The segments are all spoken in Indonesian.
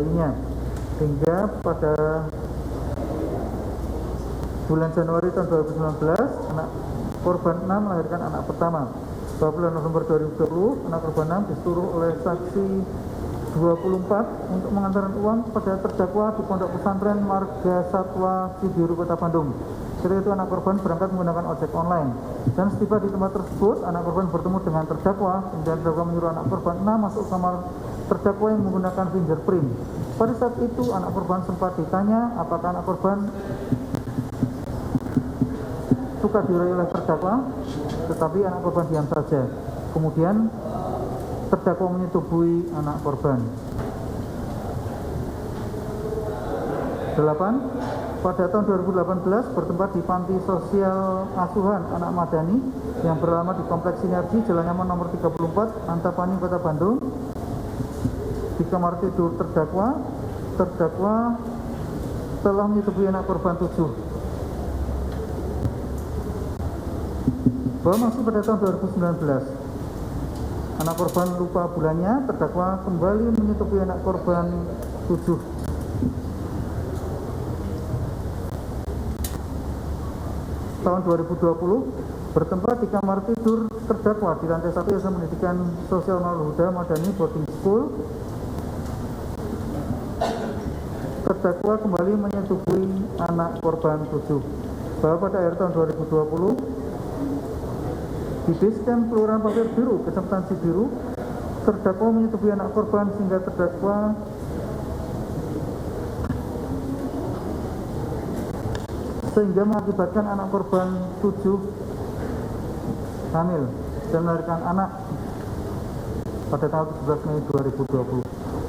bayinya, hingga pada bulan Januari tahun 2019 anak korban 6 melahirkan anak pertama. Pada bulan November 2020 anak korban 6 disuruh oleh saksi 24 untuk mengantarkan uang kepada terdakwa di Pondok Pesantren Marga Satwa Cibiru, Kota Bandung. Setelah itu anak korban berangkat menggunakan ojek online, dan setiba di tempat tersebut anak korban bertemu dengan terdakwa, dan terdakwa menyuruh anak korban 6 masuk kamar terdakwa yang menggunakan fingerprint. Pada saat itu anak korban sempat ditanya apakah anak korban suka dirayu oleh terdakwa, tetapi anak korban diam saja. Kemudian terdakwa menyetubuhi anak korban. 8. Pada tahun 2018 bertempat di Panti Sosial Asuhan Anak Madani yang beralamat di Kompleks Sinergi Jalan Nyaman nomor 34 Antapani, Kota Bandung. Di kamar tidur terdakwa telah menyetubuhi anak korban 7. Bahwa masih pada tahun 2019 anak korban lupa bulannya, terdakwa kembali menyetubuhi anak korban 7. Tahun 2020 bertempat di kamar tidur terdakwa di lantai 1 Yayasan Pendidikan Sosial Nurul Huda Madani Boarding School. Terdakwa kembali menyetubuhi anak korban 7. Bahwa pada akhir tahun 2020 di Basecamp Kelurahan Pasir Biru, Kecamatan Cibiru, terdakwa menyetubuhi anak korban sehingga terdakwa mengakibatkan anak korban 7 hamil dan melahirkan anak pada tanggal 17 Mei 2020.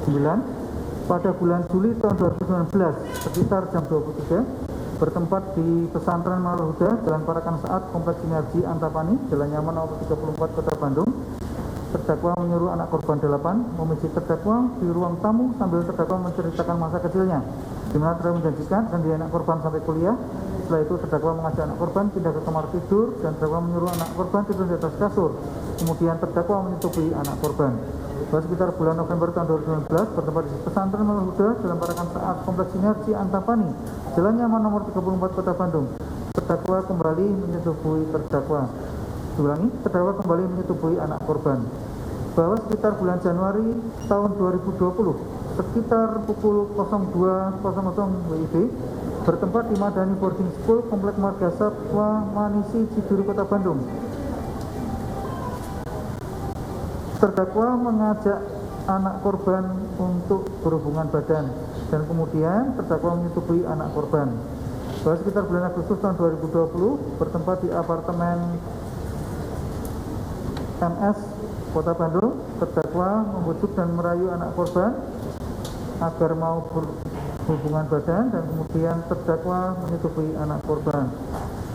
9. Pada bulan Juli tahun 2019 sekitar jam 23 bertempat di Pesantren Nurul Huda Jalan Parakan Saat Kompleks Sinergi Antapani Jalan Nyaman nomor 34 Kota Bandung. Terdakwa menyuruh anak korban 8 memijit terdakwa di ruang tamu sambil terdakwa menceritakan masa kecilnya, di mana terdakwa menjanjikan akan dia anak korban sampai kuliah. Setelah itu terdakwa mengajak anak korban pindah ke kamar tidur dan terdakwa menyuruh anak korban tidur di atas kasur. Kemudian terdakwa menyetubuhi anak korban. Pada sekitar bulan November tahun 2019 bertempat di Pesantren Nurul Huda Jalan Parakan Saat Kompleks Sinergi Antapani Jalan Nyaman nomor 34 Kota Bandung. Terdakwa kembali menyetubuhi terdakwa. Terdakwa kembali menyetubuhi anak korban. Bahwa sekitar bulan Januari tahun 2020 sekitar pukul 02.00 WIB bertempat di Madani Boarding School Komplek Marga Satwa Manisi Cibiru, Kota Bandung. Terdakwa mengajak anak korban untuk berhubungan badan dan kemudian terdakwa menyetubuhi anak korban. Bahwa sekitar bulan Agustus tahun 2020 bertempat di apartemen MS Kota Bandung, terdakwa membujuk dan merayu anak korban agar mau berhubungan badan dan kemudian terdakwa menyetubuhi anak korban.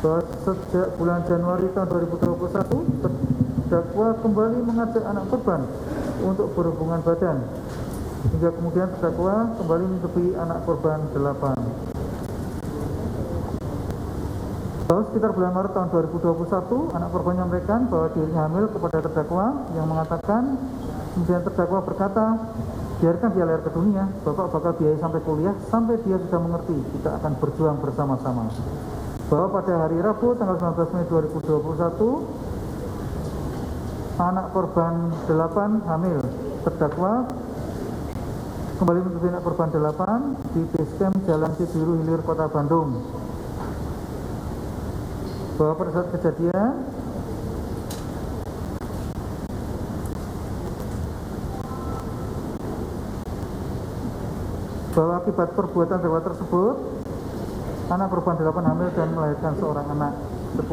Bahwa sejak bulan Januari tahun 2021 terdakwa kembali mengajak anak korban untuk berhubungan badan hingga kemudian terdakwa kembali menyetubuhi anak korban 8. Bahwa sekitar bulan Maret tahun 2021 anak korban menyampaikan bahwa dirinya hamil kepada terdakwa yang mengatakan, kemudian terdakwa berkata, biarkan dia lahir ke dunia, bapak bakal biayai sampai kuliah sampai dia sudah mengerti, kita akan berjuang bersama-sama. Bahwa pada hari Rabu tanggal 19 Mei 2021 anak korban 8 hamil. Terdakwa kembali menyetubuhi anak korban 8 di Basecamp Jalan Cibiru Hilir, Kota Bandung. Bahwa pada saat kejadian bahwa akibat perbuatan terdakwa tersebut anak korban 8 hamil dan melahirkan seorang anak. 10.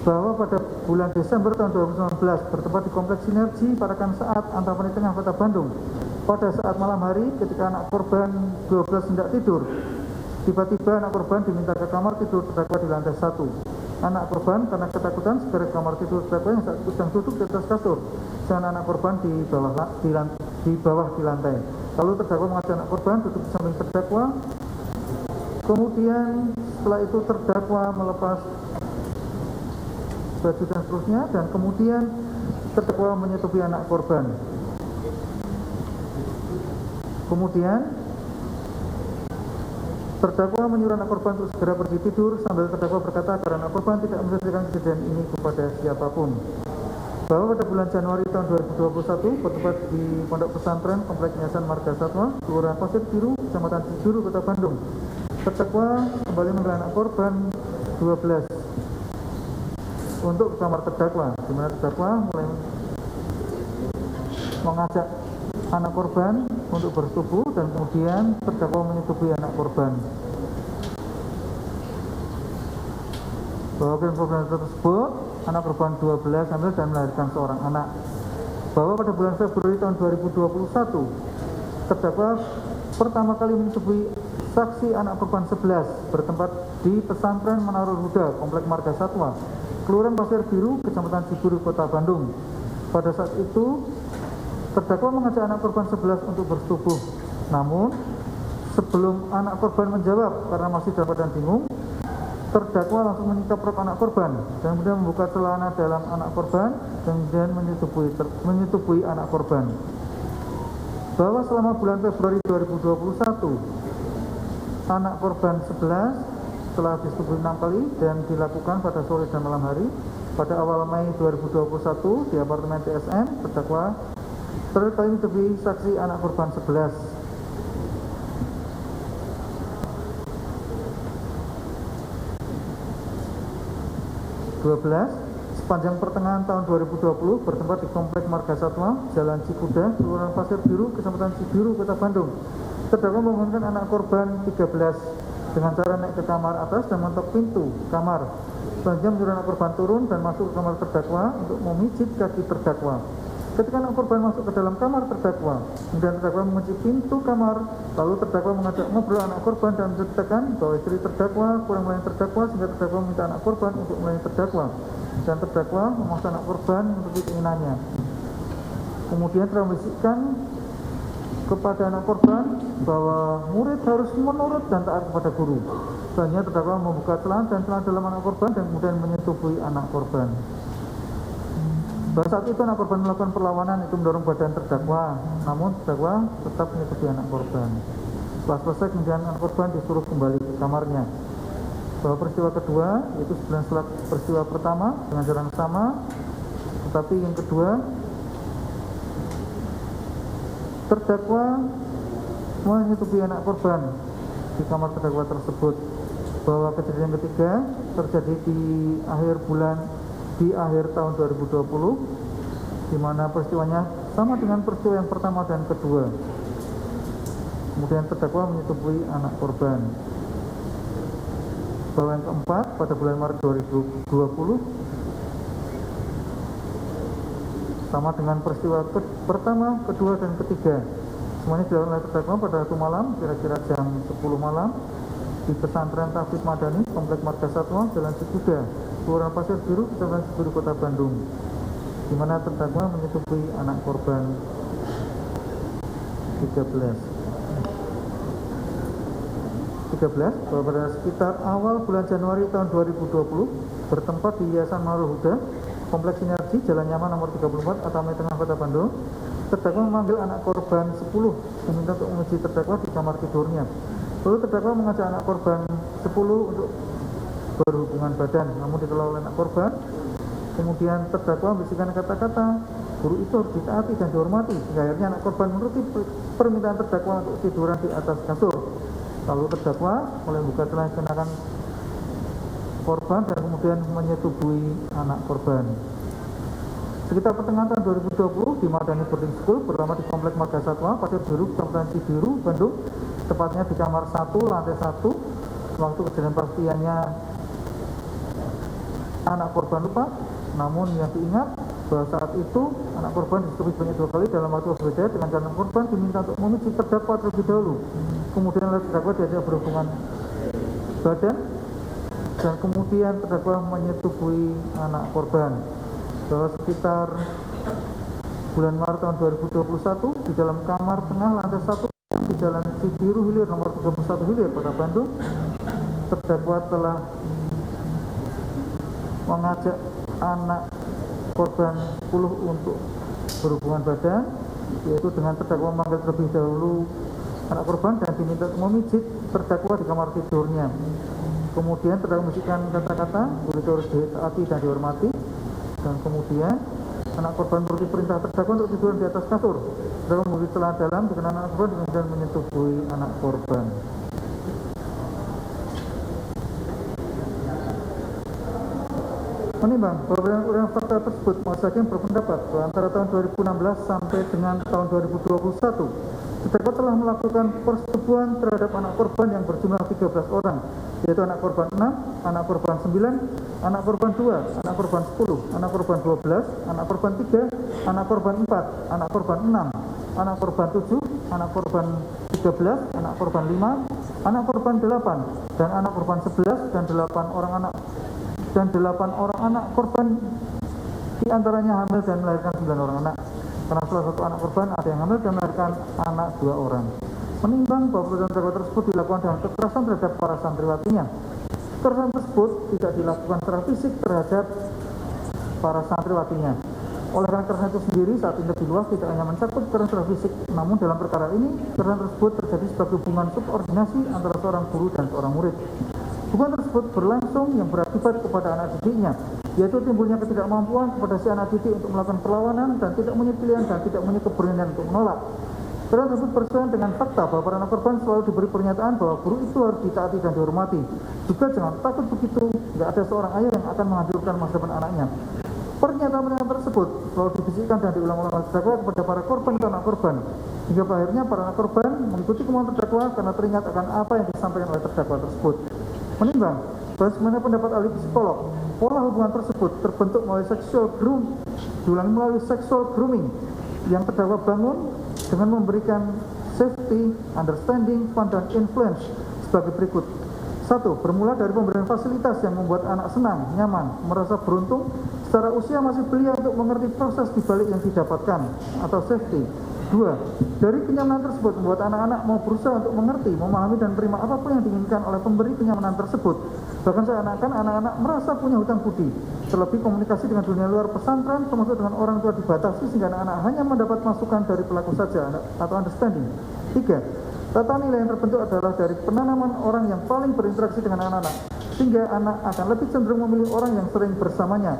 Bahwa pada bulan Desember tahun 2019 bertempat di Kompleks Sinergi Parakan Saat Antapani Tengah, Kota Bandung. Pada saat malam hari ketika anak korban 12 hendak tidur, tiba-tiba anak korban diminta ke kamar tidur terdakwa di lantai 1. Anak korban karena ketakutan segera ke kamar tidur terdakwa yang saat itu sedang duduk di atas kasur, sedangkan anak korban di bawah di lantai. Lalu terdakwa mengajak anak korban duduk di samping terdakwa. Kemudian setelah itu terdakwa melepas baju dan seterusnya, dan kemudian terdakwa menyetubuhi anak korban. Kemudian terdakwa menyuruh anak korban untuk segera pergi tidur sambil terdakwa berkata agar anak korban tidak menceritakan kejadian ini kepada siapapun. Bahwa pada bulan Januari tahun 2021 bertempat di Pondok Pesantren Komplek Yayasan Marga Satwa, Kelurahan Pasir Biru, Kecamatan Cibiru, Kota Bandung, terdakwa kembali memanggil anak korban 12 untuk ke kamar terdakwa, di mana terdakwa mulai mengajak anak korban untuk bersetubuh dan kemudian terdakwa menyetubui anak korban. Bahwa korban tersebut anak korban 12 hamil dan melahirkan seorang anak. Bahwa pada bulan Februari tahun 2021 terdakwa pertama kali menyetubui saksi anak korban 11 bertempat di pesantren Manarul Huda, Komplek Marga Satwa, Kelurahan Pasir Biru, Kecamatan Cibiru, Kota Bandung. Pada saat itu terdakwa mengajak anak korban 11 untuk bersetubuh. Namun sebelum anak korban menjawab karena masih dalam keadaan bingung, terdakwa langsung menyikap rok anak korban dan kemudian membuka celana dalam anak korban dan kemudian menyetubui anak korban. Bahwa selama bulan Februari 2021 anak korban 11 telah disetubui 6 kali dan dilakukan pada sore dan malam hari. Pada awal Mei 2021 di apartemen TSM, terdakwa terakhir kali menyetubui saksi anak korban 11. Sepanjang pertengahan tahun 2020 bertempat di Komplek Marga Satwa, Jalan Cikuda, Kelurahan Pasir Biru, Kecamatan Cibiru, Kota Bandung. Terdakwa membangunkan anak korban 13 dengan cara naik ke kamar atas dan mengetuk pintu kamar. Selanjutnya menyuruh anak korban turun dan masuk ke kamar terdakwa untuk memijit kaki terdakwa. Ketika anak korban masuk ke dalam kamar terdakwa, kemudian terdakwa mengunci pintu kamar, lalu terdakwa mengajak ngobrol anak korban dan menceritakan bahwa istri terdakwa kurang melayani terdakwa sehingga terdakwa meminta anak korban untuk melayani terdakwa dan terdakwa memaksa anak korban untuk keinginannya. Kemudian terdakwa membisikkan kepada anak korban bahwa murid harus menurut dan taat kepada guru. Selanjutnya terdakwa membuka celana dalam anak korban dan kemudian menyetubui anak korban. Pada saat itu anak korban melakukan perlawanan, itu mendorong badan terdakwa, namun terdakwa tetap menyetubui anak korban. Setelah selesai kemudian anak korban disuruh kembali ke kamarnya. Bahwa peristiwa kedua, yaitu sebulan setelah peristiwa pertama dengan cara yang sama, tetapi yang kedua terdakwa menyetubui anak korban di kamar terdakwa tersebut. Bahwa kejadian ketiga terjadi di akhir tahun 2020, di mana peristiwanya sama dengan peristiwa yang pertama dan kedua. Kemudian terdakwa menyetubui anak korban. Bahwa yang keempat pada bulan Maret 2020 sama dengan peristiwa pertama, kedua, dan ketiga. Semuanya dilakukan oleh terdakwa pada satu malam, kira-kira jam 10 malam, di pesantren Tahfidz Madani, Komplek Marga Satwa, Jalan Cikuda, Kelurahan Pasir Biru, Kecamatan Cibiru, Kota Bandung, di mana terdakwa menyetubui anak korban 13. Bahwa pada sekitar awal bulan Januari tahun 2020 bertempat di Yayasan Manarul Huda, Kompleks Sinergi, Jalan Nyaman nomor 34, Atame Tengah, Kota Bandung, terdakwa memanggil anak korban 10 meminta untuk menguji terdakwa di kamar tidurnya. Lalu terdakwa mengajak anak korban 10 untuk berhubungan badan, namun ditolak oleh anak korban. Kemudian terdakwa membisikkan kata-kata, guru itu harus ditaati dan dihormati, sehingga akhirnya anak korban menuruti permintaan terdakwa untuk tiduran di atas kasur. Lalu terdakwa mulai buka celana kenakan korban dan kemudian menyetubui anak korban. Sekitar pertengahan tahun 2020 di Madani Boarding School, pertama di Komplek Marga Satwa, Pasir Biru, Kecamatan Cibiru, Bandung, tepatnya di kamar 1, lantai 1. Waktu kejadian pastiannya anak korban lupa, namun yang diingat bahwa saat itu anak korban disetubui sebanyak 2 kali dalam waktu berbeda dengan cara anak korban diminta untuk memiji terdakwa terlebih dahulu. Kemudian oleh terdakwa diajak berhubungan badan dan kemudian terdakwa menyetubui anak korban. Bahwa sekitar bulan Maret tahun 2021 di dalam kamar tengah lantai 1 di Jalan Cibiru Hilir nomor 31 Hilir, Kota Bandung, terdakwa telah mengajak anak korban 10 untuk berhubungan badan, yaitu dengan terdakwa memanggil terlebih dahulu anak korban dan diminta memijit terdakwa di kamar tidurnya. Kemudian terdakwa membisikkan kata-kata, murid harus ditaati dan dihormati. Dan kemudian anak korban menuruti perintah terdakwa untuk tidur di atas kasur. Terdakwa memberi celah dalam dikenakan anak korban dan menyetubuhi anak korban. Menimbang bahwa berdasarkan fakta tersebut, majelis hakim berpendapat bahwa antara tahun 2016 sampai dengan tahun 2021, terdakwa telah melakukan persetubuhan terhadap anak korban yang berjumlah 13 orang, yaitu anak korban 6, anak korban 9, anak korban 2, anak korban 10, anak korban 12, anak korban 3, anak korban 4, anak korban 6, anak korban 7, anak korban 13, anak korban 5, anak korban 8, dan anak korban 11 dan 8 orang anak korban diantaranya hamil dan melahirkan 9 orang anak. Karena salah satu anak korban ada yang hamil dan melahirkan anak 2 orang. Menimbang bahwa perbuatan terdakwa tersebut dilakukan dengan kekerasan terhadap para santriwatinya. Kekerasan tersebut tidak dilakukan secara fisik terhadap para santriwatinya. Oleh karena kekerasan itu sendiri saat ini lebih luas tidak hanya mencakup kekerasan secara fisik, namun dalam perkara ini kekerasan tersebut terjadi sebagai hubungan subordinasi antara seorang guru dan seorang murid. Hubungan tersebut berlangsung yang berakibat kepada anak didiknya, yaitu timbulnya ketidakmampuan kepada si anak didik untuk melakukan perlawanan dan tidak punya pilihan dan tidak punya keberanian untuk menolak. Kekerasan tersebut bersesuaian dengan fakta bahwa para anak korban selalu diberi pernyataan bahwa guru itu harus ditaati dan dihormati. Juga jangan takut begitu, tidak ada seorang ayah yang akan menghancurkan masa depan anaknya. Pernyataan tersebut selalu dibisikkan dan diulang-ulang oleh terdakwa kepada para korban dan anak korban. Hingga akhirnya para anak korban mengikuti kemauan terdakwa karena teringat akan apa yang disampaikan oleh terdakwa tersebut. Menimbang bahwa sebenarnya pendapat ahli psikolog, pola hubungan tersebut terbentuk melalui sexual grooming yang terdakwa bangun dengan memberikan safety, understanding, fun, dan influence sebagai berikut. 1. Bermula dari pemberian fasilitas yang membuat anak senang, nyaman, merasa beruntung secara usia masih belia untuk mengerti proses dibalik yang didapatkan atau safety. 2. Dari kenyamanan tersebut membuat anak-anak mau berusaha untuk mengerti, memahami dan menerima apapun yang diinginkan oleh pemberi kenyamanan tersebut. Bahkan seakan-akan anak-anak merasa punya hutang budi. Terlebih komunikasi dengan dunia luar pesantren termasuk dengan orang tua dibatasi sehingga anak-anak hanya mendapat masukan dari pelaku saja atau understanding. 3. Tata nilai yang terbentuk adalah dari penanaman orang yang paling berinteraksi dengan anak-anak, sehingga anak akan lebih cenderung memilih orang yang sering bersamanya.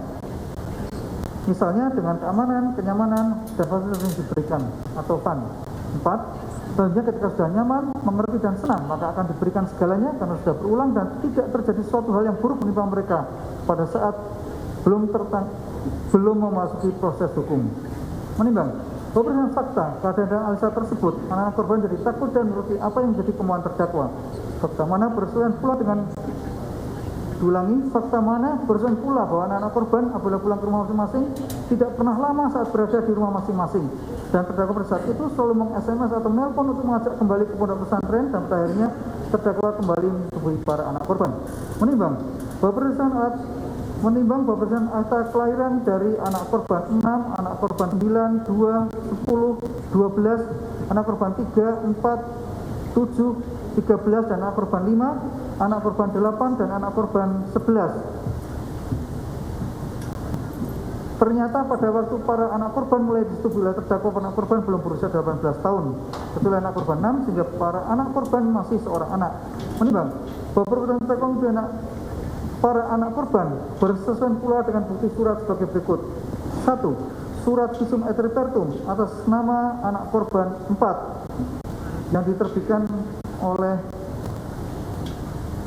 Misalnya dengan keamanan, kenyamanan, dan fasilitas yang diberikan atau fun. 4. Selanjutnya ketika sudah nyaman, mengerti dan senang, maka akan diberikan segalanya karena sudah berulang dan tidak terjadi suatu hal yang buruk menimpa mereka pada saat belum memasuki proses hukum. Menimbang bahwa berdasarkan fakta keadaan dan analisa tersebut, anak-anak korban jadi takut dan menuruti apa yang menjadi kemauan terdakwa. Fakta mana bersesuaian pula dengan fakta mana bersesuaian pula bahwa anak-anak korban apabila pulang ke rumah masing-masing tidak pernah lama saat berada di rumah masing-masing, dan terdakwa pada saat itu selalu meng-SMS atau menelpon untuk mengajak kembali ke pondok pesantren, dan pada akhirnya terdakwa kembali menghubungi para anak korban. Menimbang bahwa berdasarkan akta kelahiran dari anak korban 6, anak korban 9, 2, 10, 12, anak korban 3, 4, 7, 13, dan anak korban 5, anak korban 8, dan anak korban 11. Ternyata pada waktu para anak korban mulai disetujui oleh terdakwa, anak korban belum berusia 18 tahun, kecuali anak korban 6, sehingga para anak korban masih seorang anak. Menimbang bahwa perbuatan terdakwa para anak korban bersesuaian pula dengan bukti surat sebagai berikut. 1. Surat visum et repertum atas nama anak korban 4 yang diterbitkan oleh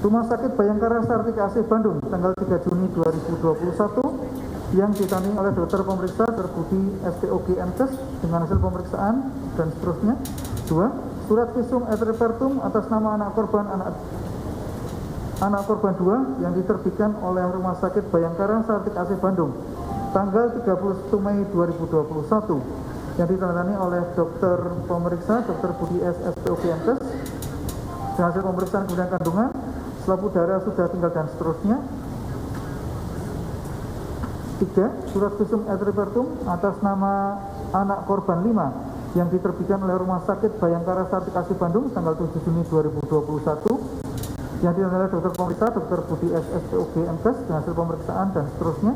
Rumah Sakit Bayangkara Sartika AC Bandung tanggal 3 Juni 2021 yang ditandai oleh dokter pemeriksa Dr. Budi SPOG MKes dengan hasil pemeriksaan dan seterusnya. 2. Surat visum et repertum atas nama anak korban 2 yang diterbitkan oleh Rumah Sakit Bayangkara Sartika AC Bandung tanggal 31 Mei 2021 yang ditandatangani oleh dokter pemeriksa Dr. Budi SPOG MKes dengan hasil pemeriksaan kemudian kandungan, selaput darah sudah tinggal dan seterusnya. 3. Surat visum et repertum atas nama anak korban 5 yang diterbitkan oleh Rumah Sakit Bayangkara Sartika AC Bandung tanggal 7 Juni 2021 yang ditandatangani oleh dokter pemeriksa Dr. Budi SPOG MKes dengan hasil pemeriksaan dan seterusnya.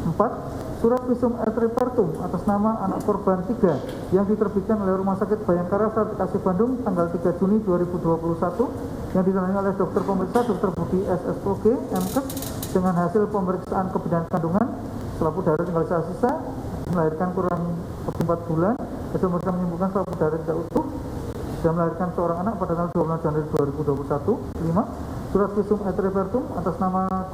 4. surat visum et repertum atas nama anak korban 3 yang diterbitkan oleh Rumah Sakit Bayangkara Sartikasi Bandung tanggal 3 Juni 2021 yang ditangani oleh dokter pemeriksa Dr. Budi SSOG MKes dengan hasil pemeriksaan kebidanan kandungan selaput darah tinggal sisa melahirkan kurang lebih 4 bulan. Hasil pemeriksaan menyimpulkan selaput darah tidak utuh dan melahirkan seorang anak pada tanggal 26 Januari 2021. 5. Surat visum et repertum atas nama anak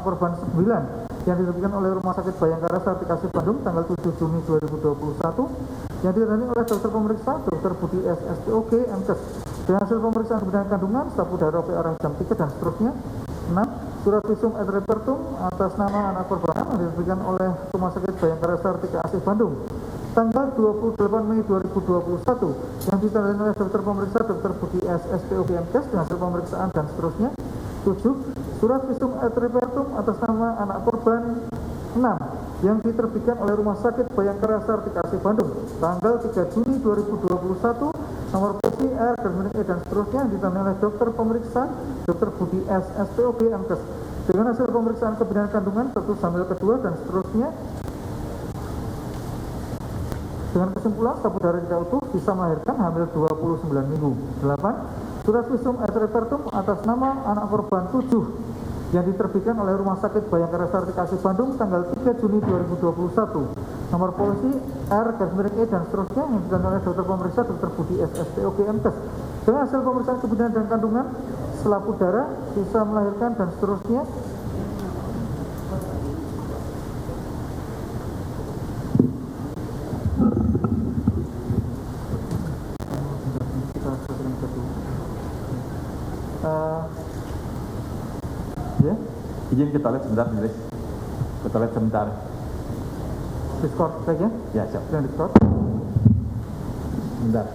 korban 9 yang diterbitkan oleh Rumah Sakit Bayangkara Sartikasi Bandung tanggal 7 Juni 2021 yang ditangani oleh dokter pemeriksa Dr. Budi SSOG MKes dengan hasil pemeriksaan kebidanan kandungan selaput darah arah jam 3 dan seterusnya. 6. Surat visum et repertum atas nama anak korban yang diterbitkan oleh Rumah Sakit Bayangkara Sartikasi Bandung tanggal 28 Mei 2021 yang ditandai oleh dokter pemeriksa Dr. Budi SSOG MKes dengan hasil pemeriksaan dan seterusnya. 7. Surat visum et repertum atas nama anak korban 6 yang diterbitkan oleh Rumah Sakit Bayangkara Sartikasi Bandung tanggal 3 Juni 2021 nomor polisi R dan E dan seterusnya yang ditandai oleh dokter pemeriksa Dr. Budi SSOG MKes dengan hasil pemeriksaan kebidanan kandungan status hamil kedua dan seterusnya. Dengan kesimpulan selaput darah tidak utuh bisa melahirkan hamil 29 minggu. 8. Surat visum et repertum atas nama anak korban 7 yang diterbitkan oleh Rumah Sakit Bayangkara Sartikasi Bandung tanggal 3 Juni 2021 nomor polisi R E dan seterusnya yang ditangani oleh dokter pemeriksa Dr. Budi SSOG MKes dengan hasil pemeriksaan kebidanan dan kandungan selaput darah bisa melahirkan dan seterusnya. Ya, izin ke toilet sebentar, Majelis. Ke toilet sebentar. Discord saja? Ya, siap. Dan Discord. Sebentar.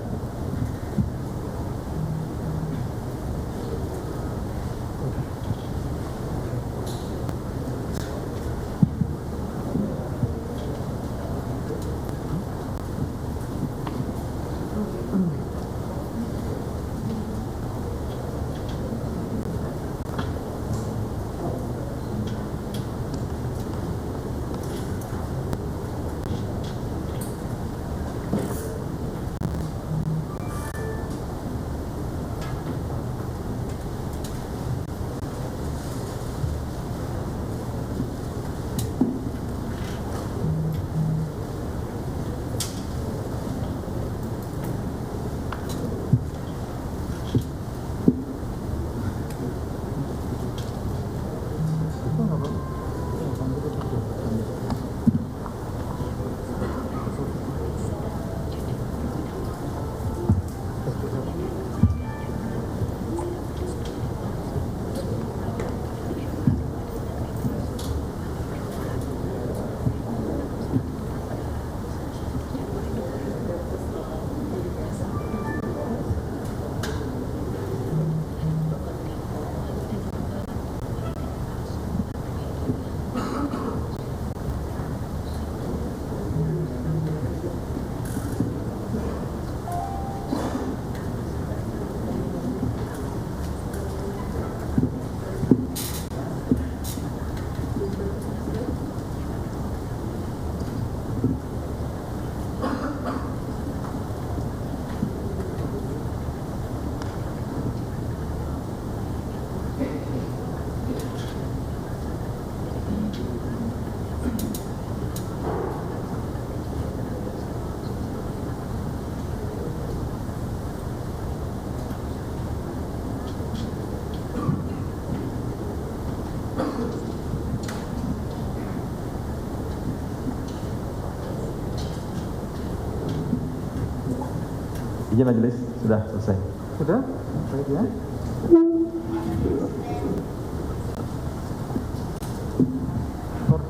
Izin Majelis, sudah selesai. Sudah? Baik ya.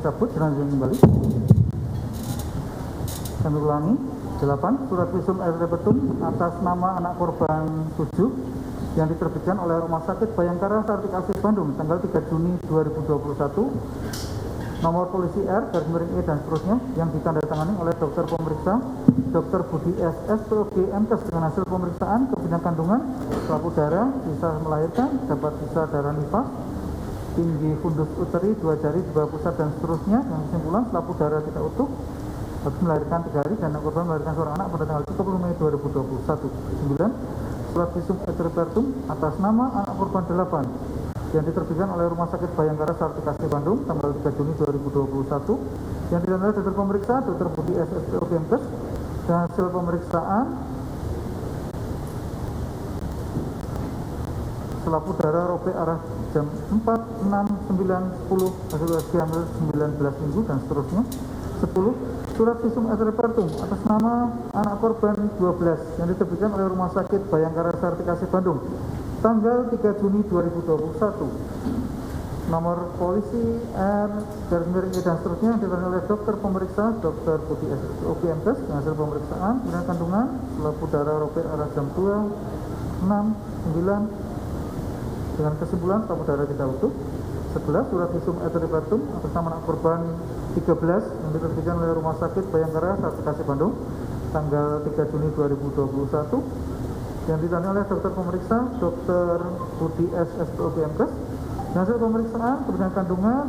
Cabut, lanjut kembali. Kami ulangi. 8. Surat visum et repertum atas nama anak korban 7 yang diterbitkan oleh Rumah Sakit Bayangkara Sartikasi Bandung tanggal 3 Juni 2021 nomor polisi R E dan seterusnya yang ditandatangani oleh dokter pemeriksa Dr. Budi SSOG MKes dengan hasil pemeriksaan kebidanan kandungan selaput darah bisa melahirkan dapat bisa darah nifas tinggi fundus uteri, 2 jari di bawah pusat dan seterusnya. Yang kesimpulan, selaput darah tidak utuh, habis melahirkan 3 hari dan korban melahirkan seorang anak pada tanggal 30 Mei 2021. 9. Surat visum et repertum atas nama anak korban 8 yang diterbitkan oleh Rumah Sakit Bayangkara Sartikasi Bandung tanggal 3 Juni 2021 yang ditandai dokter pemeriksa Dr. Budi S. SPO Kemkes dan hasil pemeriksaan selaput darah rope arah jam 4, 6, 9, 10 hasil USG hamil 19 minggu dan seterusnya. 10. Surat visum et repertum atas nama anak korban 12 yang diterbitkan oleh Rumah Sakit Bayangkara Sartikasi Bandung tanggal 3 Juni 2021. Nomor polisi R garis E dan seterusnya yang ditandai oleh dokter pemeriksa Dr. Budi S. OPMKes dengan hasil pemeriksaan kemudian kandungan selaput darah rope arah jam 2, 6, 9 dengan kesimpulan selaput darah tidak utuh. 11. Surat visum et repertum atas nama anak korban 13 yang diterbitkan oleh Rumah Sakit Bayangkara Sartikasi Bandung tanggal 3 Juni 2021 yang ditandai oleh dokter pemeriksa Dr. Budi S. SPO Kemkes. Hasil pemeriksaan kemudian kandungan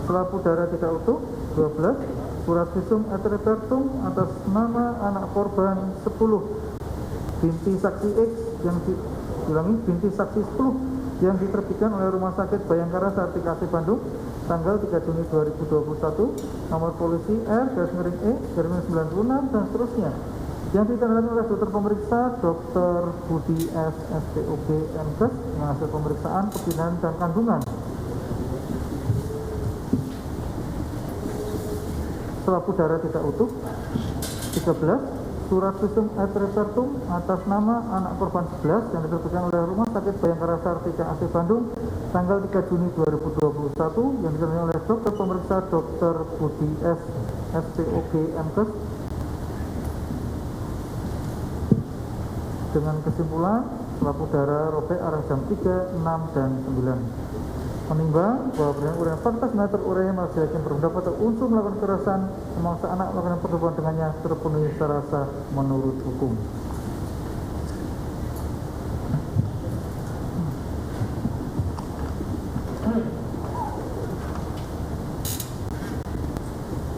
selaput darah tidak utuh. 12. Surat visum et repertum atas nama anak korban 10 binti saksi X yang binti saksi 10 yang diterbitkan oleh Rumah Sakit Bayangkara Sartikasi Bandung tanggal 3 Juni 2021. Nomor polisi R garis E garis 96 dan seterusnya yang ditandai oleh dokter pemeriksa Dr. Budi S. SPOG Kemkes dengan hasil pemeriksaan perpindahan dan kandungan selaput darah tidak utuh. 13. Surat visum et repertum atas nama anak korban 11 yang diterbitkan oleh Rumah Sakit Bayangkara Sartikasi Bandung tanggal 3 Juni 2021 yang ditandai oleh dokter pemeriksa Dr. Budi S. SPOG Kemkes dengan kesimpulan selaput darah rope arah jam 3, 6, dan 9. Menimbang bahwa berdasarkan uraian fakta meter uraian majelis hakim berpendapat unsur melakukan kekerasan memaksa anak melakukan perbuatan dengannya terpenuhi secara sah menurut hukum.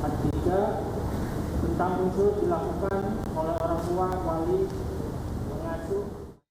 Ketiga, tentang unsur dilakukan oleh orang tua, wali, pengasuh